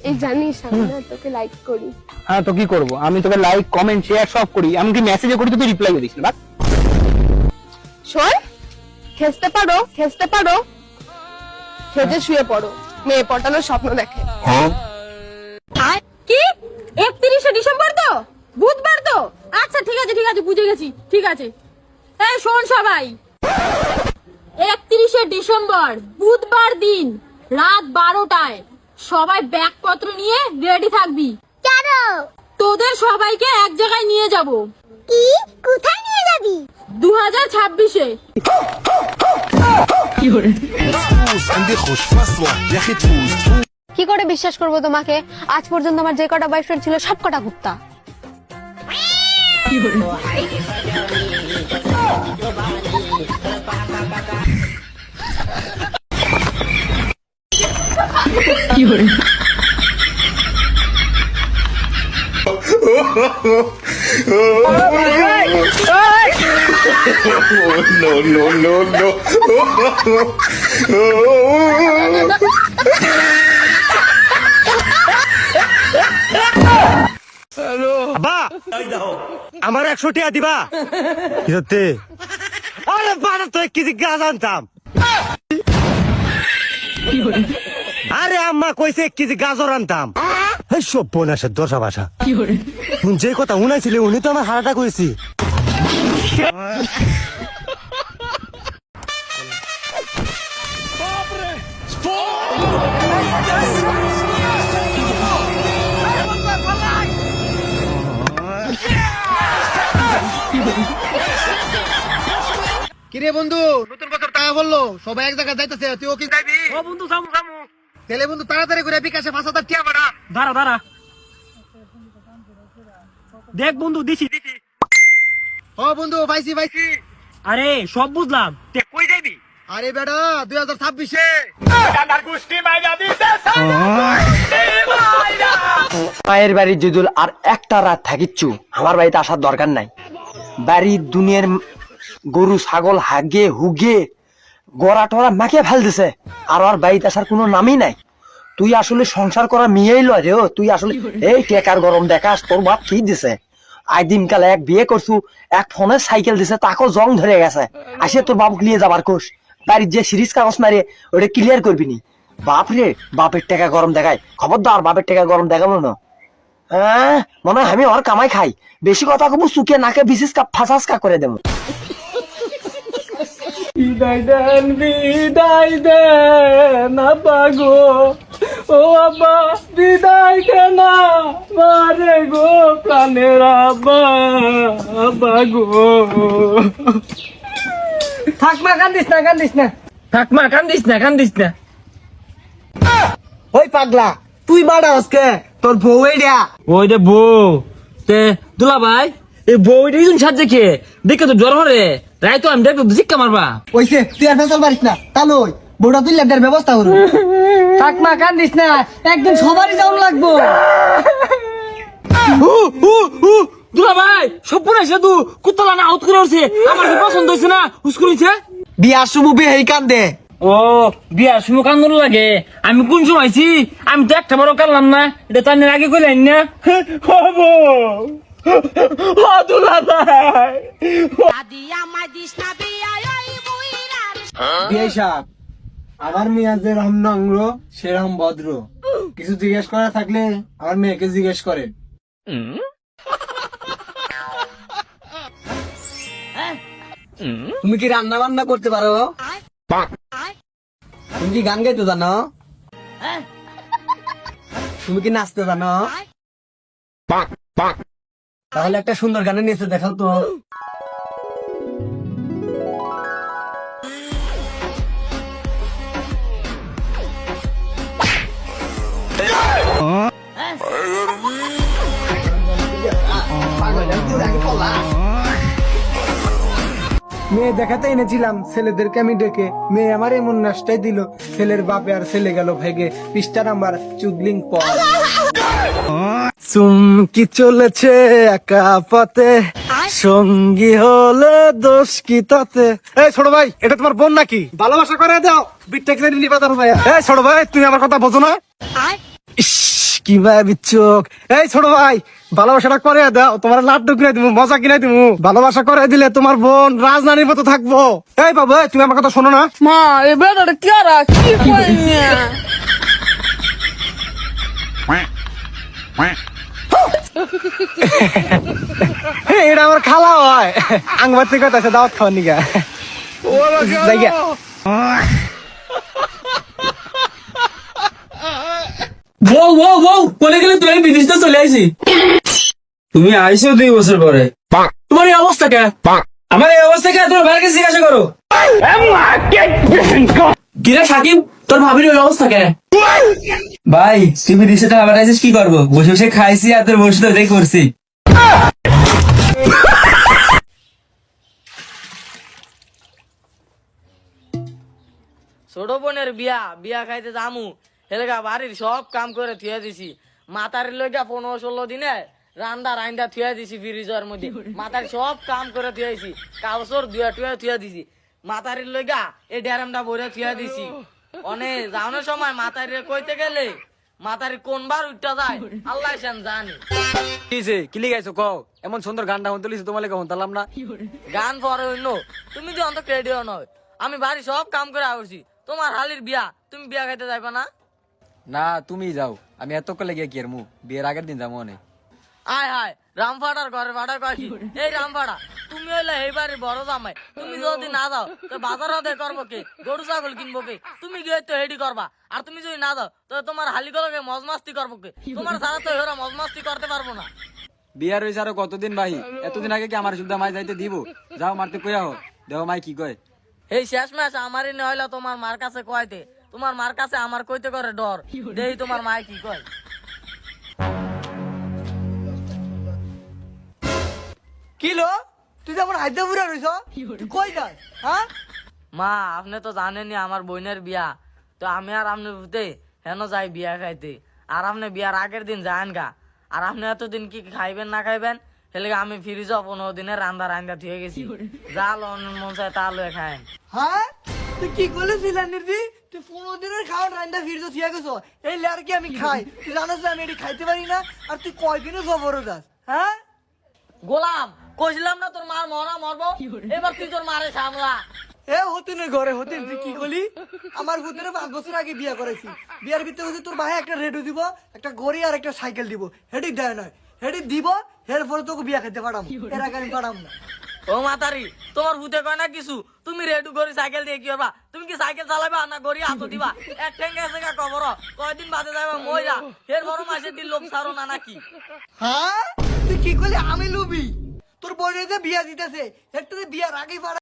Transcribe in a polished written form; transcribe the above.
এই জানিস আমি না তোকে লাইক করি। হ্যাঁ তো কি করবো, আমি তোকে লাইক কমেন্ট শেয়ার সব করি, এমনকি মেসেজে করি, তুই রিপ্লাই দিস না। শোন, খেসতে পারো খেতে শুয়ে পড়ো, মেয়ে পটানোর স্বপ্ন দেখে। কি 31শে ডিসেম্বর তো বুধবার তো? আচ্ছা ঠিক আছে বুঝে গেছি, ঠিক আছে। এই শোন সবাই, 31শে ডিসেম্বর বুধবার দিন রাত 12টায় সবাই ব্যাগপত্র নিয়ে রেডি থাকবি। কেন? তোদের সবাইকে এক জায়গায় নিয়ে যাব। কি? কোথায় নিয়ে যাবি? 2026-এ। কি করে বিশ্বাস করবো তোমাকে? আজ পর্যন্ত আমার যে কটা বয়ফ্রেন্ড ছিল সব কটা কুত্তা। আমার 100 টাকা দিবা? কি সত্যি? আরে বাড়া তো 1 কেজি গাছ আনতাম। আরে আম্মা কইছে 1 কেজি গাজর আনতাম। এই সব বোনাসের দশা ভাষা যে কথা উনাইছিলে উনি তো আমার হারাটা কইছি। কিরে বন্ধু, নতুন বছর টাকা বললো সবাই এক জায়গায় যাইতেছে, তুইও কি যাবি? ও বন্ধু যামু তাহলে বন্ধু তাড়াতাড়ি করে বিকাশে 5,000 টাকা পাঠা। দাঁড়া দেখ বন্ধু দিছি। ও বন্ধু পাইছি। আরে সব বুঝলাম, তে কই যাবি? আরে বেটা 2026-এ মায়ের বাড়ির যদুল আর একটা রাত থাকিচ্ছু, আমার বাড়িতে আসার দরকার নাই। বাড়ির দুনিয়ার গরু ছাগল হাগে হুগে গড়া টরা মাকে ফেল দিছে, আর আর বাড়িতে আসার কোনো নামই নাই। তুই আসলে সংসার করা মেয়েই লয় রে, তুই আসলে এই টেকার গরম দেখাস, তোর বাপ কি দিছে? আইদিনকালে এক বিয়ে করছু, এক ফোনে সাইকেল দিছে, তাকেও জং ধরে গেছে, আসে তোর বাবুকে নিয়ে যাবার কোষ। বাড়ির যে সিরিজ কাগজ মারে ওটা ক্লিয়ার করবি নি। বাপ রে, বাপের টাকা গরম দেখায়, খবরদার বাপের টাকা গরম দেখাবো না। হ্যাঁ মনে হয় আমি ওর কামাই খাই, বেশি কথা কব চুকে নাকে বিশেষ কা ফাঁসাস কা করে দেবো। বিদায় দেন আব্বা গো, ও আব্বা বিদায় দেন মারে গো, প্রাণের আব্বা গো। থাকমা কান্দিস না। ওই পাগলা, তুই বাড়া আজকে তোর বউ এইডা। ওই রে বউ, তে দুলা ভাই এই বউ এইদিন সাজে কে দেখে তো জ্বর হরে রাই, তো আমি দেখো শিক্ষা মারবা। ওইসে তুই আর ফেসাল পারিস না, তাহলে বউটা তুই লেটার ব্যবস্থা করু। থাকমা কান্দিস না, একদিন সবারই যাওয়া লাগবো। দুলা ভাই সব এসে তু কুত্তলা না আউট করে উঠছে, আমার কি পছন্দ হয়েছে না হুস করেছে? বিয়ার সমু বেহেই কান্দে। ও বিয়ার সময় কান্দন লাগে, আমি কোন সময় আইছি? আমি তো একটা বড় কানলাম না, এটা তো আমি আগে কইলেন না। হবো ও দুলা ভাই, বিয়ে সাহেব, আমার মেয়ে যেরকম নম্র সেরকম ভদ্র, কিছু জিজ্ঞেস করা থাকলে আমার মেয়েকে জিজ্ঞেস করে। তুমি কি রান্না বান্না করতে পারো? তুমি কি গান গাইতে জানো? তুমি কি নাচতে জানো? তাহলে একটা সুন্দর গানে নিচে দেখাও তো। মেয়ে দেখাতে এনেছিলাম ছেলেদেরকে আমি ডেকে, মেয়ে আমার এমন নাচটাই দিল, ছেলের বাপে আর ছেলে গেল ভেগে। পৃষ্ঠা নাম্বার চুগলিং পর। চুমকি চলেছে একা পথে, সঙ্গী হলে দোষ কি তাতে। এই ছোট ভাই, এটা তোমার বোন নাকি? ভালোবাসা করে দাও, বিটটা কিনে নিবা তোর ভাই। এই ছোট ভাই, তুমি আমার কথা বোঝো না? ইস কি ভাই বিচ্ছুক, এই ছোট ভাই ভালোবাসাটা করে দাও, তোমার লাড্ডু কিনে দিব, মজা কিনে দিব। ভালোবাসা করে দিলে তোমার বোন রাজধানীর মতো থাকবো। এই বাবু, এই তুমি আমার কথা শোনো না? মা এবার কি আর কি কইনি এটা আমার খালা হয়, আঙ্গবার থেকে কথা দাওয়াত খাওয়ার নিগা। জায়গা বউ বউ বউ বলে গেলে তুমি বিদেশটা চলে আইছি। তুমি আইছো 2 বছর পরে, তোমার এই অবস্থা কে? আমার এই অবস্থা কে? তোমার ভাইকে জিজ্ঞাসা করো। কিরে সাকিব, তোর ভাবির ওই অবস্থা কে? ভাই তুই বিদেশটা আবার আইছিস, কি করবো? বসে বসে খাইছি আর তোর বসে তো এটাই করছি। ছোট বোনের বিয়া বিয়া খাইতে যামু, হেলগা বাড়ির সব কাম করে থুয়ে দিছি। মাতার লইগা 15-16 দিনে রান্দা রান্দা থুয়ে দিছি ফ্রিজের মধ্যে। মাতার সব কাম করে থুয়েছি, কাগজর দুয়া টুয়া থুয়ে দিছি। মাতারির লইগা এই ড্যারামটা ভরে থুয়ে দিছি। অনে যাওয়ানোর সময় মাতারিরে কইতে গেলে মাতারি কোনবার উঠটা যায় আল্লাহ শান জানে। কিলি গাইছো কও, এমন সুন্দর গানটা হন তুলিস তোমার লেগে হন্তালাম না। গান পরে হইল, তুমি যে অন্ত ক্রেডিও নয়। আমি বাড়ি সব কাম করে আসছি, তোমার হালির বিয়া, তুমি বিয়া খাইতে যাইবা না? না তুমি যাও, আমি এত কলে গিয়ে কি মু বিয়ের আগের দিন যাবো অনেক। আয় হায় রামপাড়ার ঘরের ভাড়া কয় কি? এই রামপাড়া তুমি হইলে এই বাড়ির বড় জামাই, তুমি যদি না যাও তো বাজার হতে করবো কে? গরু ছাগল কিনবো কে? তুমি গিয়ে তো হেডি করবা। আর তুমি যদি না যাও তো তোমার হালিগুলোকে মজমাস্তি করবো কে? তোমার ছাড়া তো এরা মজমাস্তি করতে পারবো না। বিয়ার হয়েছে আরো কতদিন ভাই, এতদিন আগে কি আমার সুদ্ধা মাই যাইতে দিব? যাও মারতে কইয়া হো, দেহ মাই কি কয়। এই শেষ ম্যাচ আমারই নইলে তোমার মার কাছে কয়তে, তোমার মার কাছে আমার কইতে করে ডর। দেই তোমার মায় কি কয়। কিলো তুই যেমন হাইদা বুড়া রইছ, কই যাস? হ্যাঁ মা আপনি তো জানেনি আমার বোনের বিয়া, তো আমি আর আপনি ভূতে হেন যাই বিয়া খাইতে। আর আপনি বিয়ার আগের দিন যান গা। আর আপনি এতদিন কি খাইবেন না খাইবেন, হেলে আমি ফিরিজ 15 দিনে রান্দা রান্দা থুয়ে গেছি। যা লন মন চায় তা লয়ে খায়েন। হ্যাঁ তুই কি করলেছিলেন নির্দি? তুই 15 দিনের খাওয়ার রান্না ফিরছো থিয়া গেছো, এই লেয়ার কি আমি খাই? তুই জানাস আমি এটি খাইতে পারি না? আর তুই কয়দিনও খবরও দাস? হ্যাঁ গোলাম কইছিলাম না তোর মার মরা মরবো, এবার তুই তোর মারে সামলা। এ হতিনের ঘরে হতিন, তুই কি করলি? আমার ভূতের 5 বছর আগে বিয়া করেছি। বিয়ার ভিতরে হচ্ছে তোর ভাই একটা রেডিও দিব, একটা গড়ি আর একটা সাইকেল দিব। হেডি দেয় নয়, হেডি দিব, এরপরে তোকে বিয়া খেতে পারাম, এর আগে আমি পারাম না। ও মাতারি তোমার ভূতে কয় না কিছু, তুমি রেডু করে সাইকেল দিয়ে কি করবা? তুমি কি সাইকেল চালাবা না গড়ি হাতে দিবা? এক ঠেঙ্গে আছে গা কবর, কয়দিন বাদে যাবা মইরা, এর বড় মাসের দিন লোক ছাড়ো না নাকি? হ্যাঁ তুই কি করলি? আমি লুবি তোর বোনের যে বিয়া দিতেছে, একটু বিয়ার আগেই পারা